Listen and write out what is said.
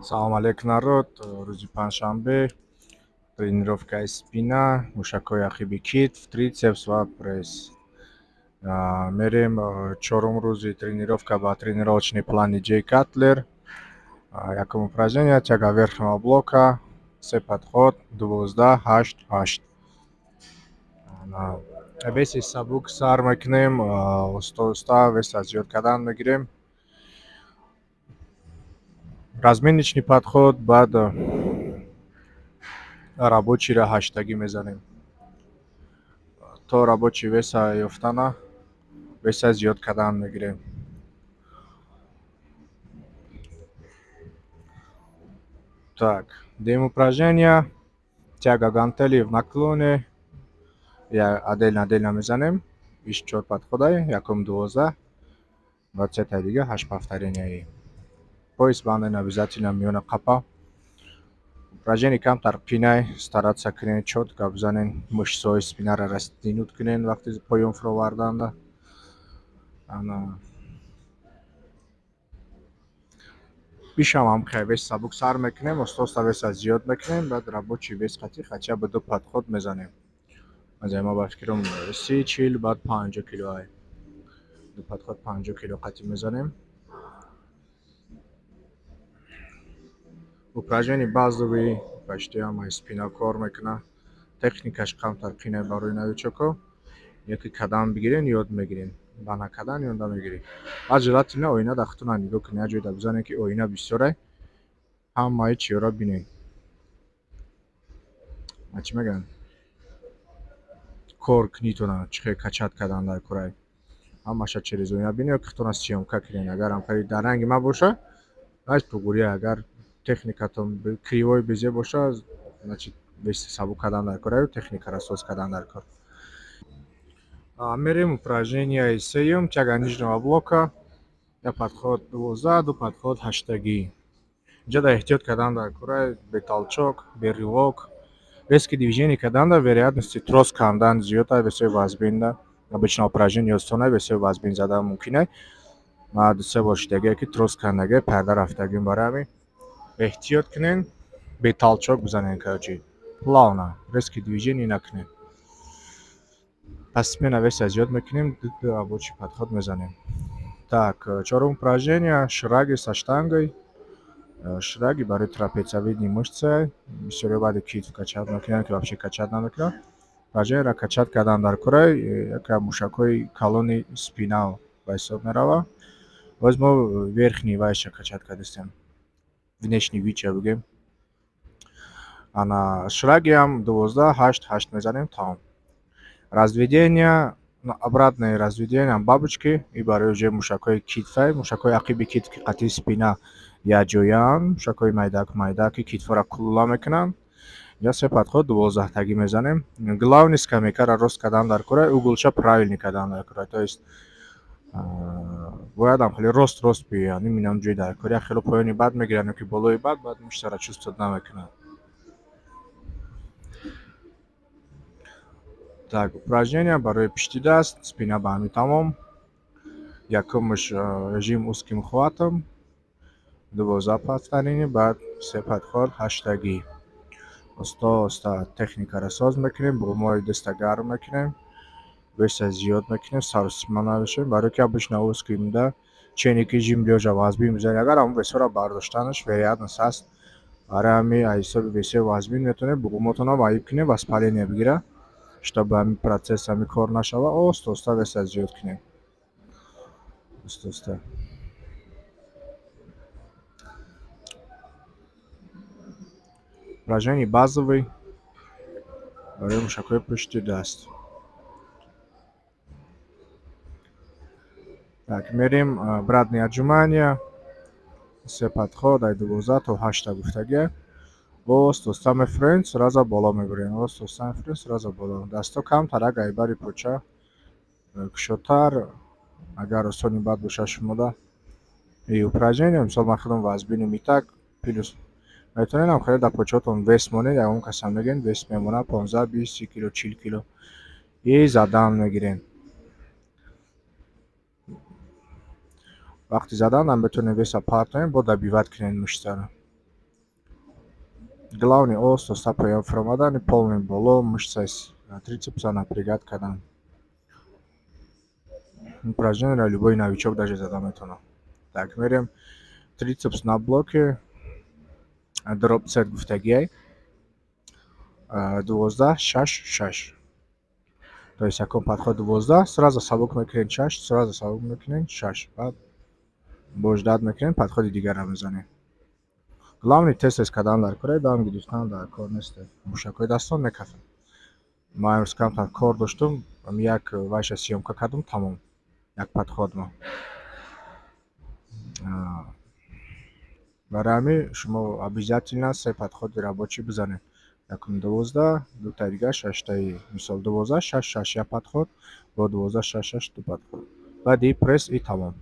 Салом алейкум, народ. Рӯзи панҷшанбе тренировкаи спина, мушакҳои ахиби китф, тритсепс ва пресс. Мерем чорум рӯзи тренировка ба тренировочный плани J Cutler. Якум упражнение тяга верхнего блока, 3 подход, 12, 8, 8. Веси сабук сар мекунем, оста-оста веса зиёд кардан мегирем. Разминочный подход, баъд рабочийро ҳаштагӣ мезанем. То рабочий веса ёфтана, веса зиёд кардан мегирем. Так, делаем упражнения. Тяга гантели в наклоне. Отдельно мезанем. Иш 4 подходаи, якум 12, 20 дига 8 повторений. Пояс банден обязательно миёна қапа. Упражнение камтар пинай, стараться кунен чётко бизанен, мышцаҳои спинаро растянут кунен вақти поён фуроварданда. Бишам ҳам хай вес сабук сар мекунем, оста-оста веса зиёд мекунем, баъд рабочий вес хотя бы 2 подход мезанем. Ма ба фикрам 30-40, баъд 50 килоай. 2 подход 50 кило қатъи мезанем. Упражнение базовый, почти ҳамаи спина кор мекуна. Техникаш камтар пинай барои новичокҳо. Яке кадан бигирен, ёд мегирен. Ба накадан ёда мегирем. Аз желательно оина дар хутуна нигоҳ кунед. Ҳар ҷое да бизанем ки оина бисёрай. Ҳамаи чиёро бинем. Чӣ мегӯям? Кор кунитона, чӣ хел качат кардан дар кораи. Ҳамаша через оина бинем, ки хутуна съёмка кунем. Агар ҳамқари дар ранги ман боша, значит пугӯрия. Агар техникатон кривой безе боша, значит веси сабук кардан дар кораи техникаро соз кардан дар кор. Мерем упражненияи сеюм, тяга нижнего блока. 1 подход 12, 2 подход ҳаштагӣ. Инҷа да эҳтиёт кардан дар кораи бетолчок, беривок. Резкие движения карданда вероятности трос камдан зиёда весои вазбинда. Обычно упражнение остона весои вазбин задан мумкинай. Ма 2-3 бор шидагие ки трос кандаге пайда рафтагим. Барои ҳамин эҳтиёт кунен, бетолчок бизанен короче. Плавно, резкие движения накунен. Пас смена веса зиёд мекунем, 2 рабочий подход мезанем. Так, чорум упражнение шраги со штангой. Шраги барои трапециевидные мышцы. Бисёриҳо баъди китф качат мекунанд, ки вообще качат намекунанд. Упражнениеро качат кардан дар кораи яке аз мушакҳои калони спина ба ҳисоб меравад. Боз мо верхний вайша качат кардастем. Внешний вид чӣ бигем. Ана шраги ҳам 12, 8, 8 мезанем тамом. Разведение, обратное разведение бабочки и барои уже мушакҳои китфа, мушакҳои ақиби китф ки қатъи спина якҷояанд, мушакҳои майда ки китфҳоро кулула мекунанд. Я 3 подход 12-тагӣ мезанем. Главный скамейкаро рост кардан дар кораи углча правильный кардан дар кораи. То есть бояд ҳам хеле рост биёянд. Иминам ҷои дар кораи хеле поёни бад мегиранд, ки болои бад баъд мышцаро чувствовать намекунанд. Так, упражнение барои пишти даст, спина ба ҳамин тамом. Якумаш режим узким хватом, 12 повторений, баъд 3 подход ҳаштагӣ. Оста-оста техникаро соз мекунем, бумои даста гарм мекунем, веса зиёд мекунем, саросима навешем, барои ки обычно узкимда ченики жим лёжа вазбин мезанем. Агар ҳамон весоро бардоштанаш вероятность ҳаст. Барои ҳамин аз ҳисоби весои вазбин метавонем буғумотонро ваиб кунем, воспаление бигирад. Чтобы ҳамин процесс ҳамин кор нашавад, оста-оста веса зиёд кунем. Оста-оста. Упражнение базовый барои мушакҳои пушти даст. Так, мерем обратные отжимания. 3 подхода 12 то 8 гуфтагӣ. Оста-оста мефурем, сразу боло мебурем. Оста-оста мефурем, сразу боло. Дасто камтар, агар бари поча кушодтар, агар осони бад боша шумода. И упражнение, мисол ман худам вазбинам и так плюс метавонед ҳам хеле дар почаҳотон вес монед. Ягон касам мегӯянд вес мемонад 15, 20, 30 кило, 40 кило. И задан мегирем. Вақти задан ҳам метавонем веса партонем, бо добивать кунем мышцаро. Главный ос остав прием формадани, полный боло, мышца трицепса напрягать, когда упражнение любой новичок даже задам это. Так, меряем трицепс на блоке, дроп сет гуфтагиай, 12, 6. То есть, яком подход 12, сразу сабук мекрен 6, сразу сабук мекрен 6. Баъд бождат мекрен, подходи дигарро мезанем. Главный тест кардан дар кораи даvom ки дӯстан дар кор нест. Мушакҳои дастон мекафем. Ман амрӯз камтар кор доштум, як вайша сиёмка кардам, тамом. Як подходро. Барои ҳамин шумо обязательно се подходи рабочий бизанед. Якум 12, дутаи дигар 6таи, мисол 12, 6, 6 як подход, бо 12, 6, 6 ду подход. Баъд и пресс и тамом.